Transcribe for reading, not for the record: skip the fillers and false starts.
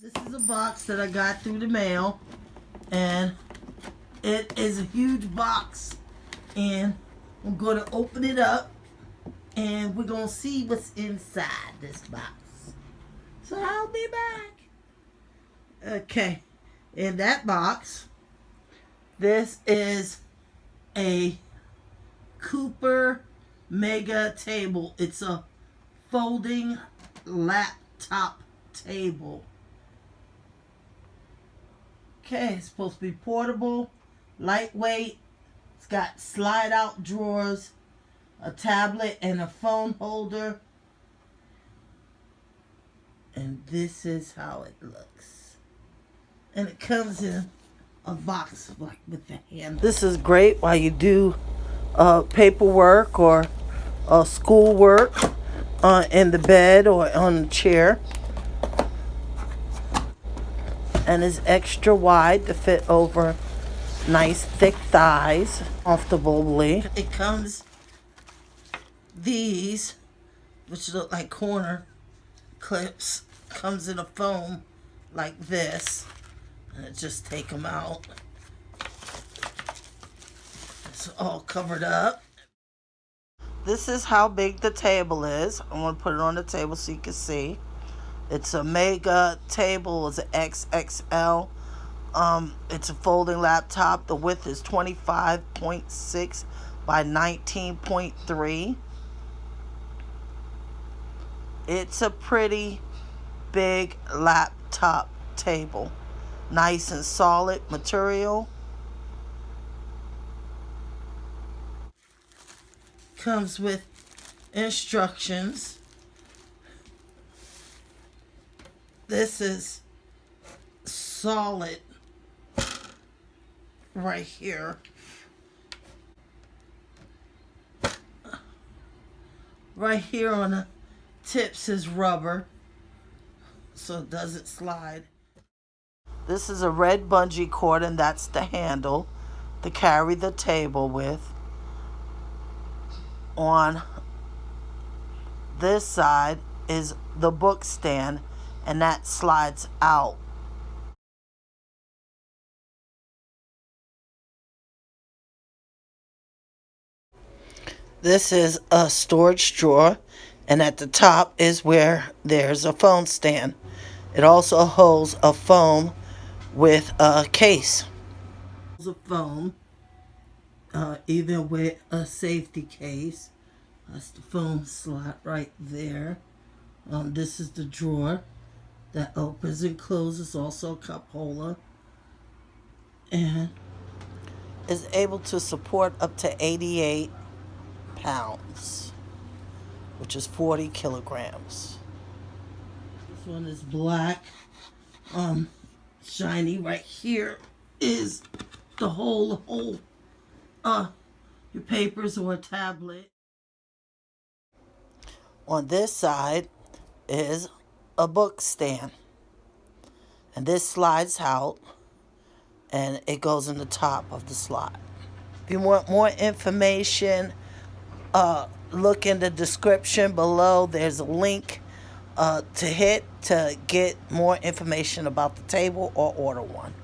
This is a box that I got through the mail, and it is a huge box, and I'm going to open it up, and we're going to see what's inside this box. So I'll be back. Okay, in that box, this is a Cooper Mega Table. It's a folding laptop table. Okay, it's supposed to be portable, lightweight. It's got slide out drawers, a tablet, and a phone holder. And this is how it looks. And it comes in a box like with the handle. This is great while you do paperwork or schoolwork in the bed or on the chair. And it's extra wide to fit over nice thick thighs comfortably. It comes these, which look like corner clips, comes in a foam like this, and just take them out. It's all covered up. This is how big the table is. I'm going to put it on the table so you can see. It's a mega table. It's an XXL. It's a folding laptop. The width is 25.6 by 19.3. It's a pretty big laptop table. Nice and solid material. Comes with instructions. This is solid right here. Right here on the tips is rubber, so it doesn't slide. This is a red bungee cord, and that's the handle to carry the table with. On this side is the book stand, and that slides out. This is a storage drawer, and at the top is where there's a phone stand. It also holds a phone with a case. A phone, even with a safety case. That's the phone slot right there. This is the drawer that opens and closes, also a cup holder, and is able to support up to 88 pounds, which is 40 kilograms. This one is black, shiny. Right here is the whole your papers or a tablet. On this side is a book stand, and this slides out and it goes in the top of the slot. If you want more information, look in the description below. There's a link to hit to get more information about the table or order one.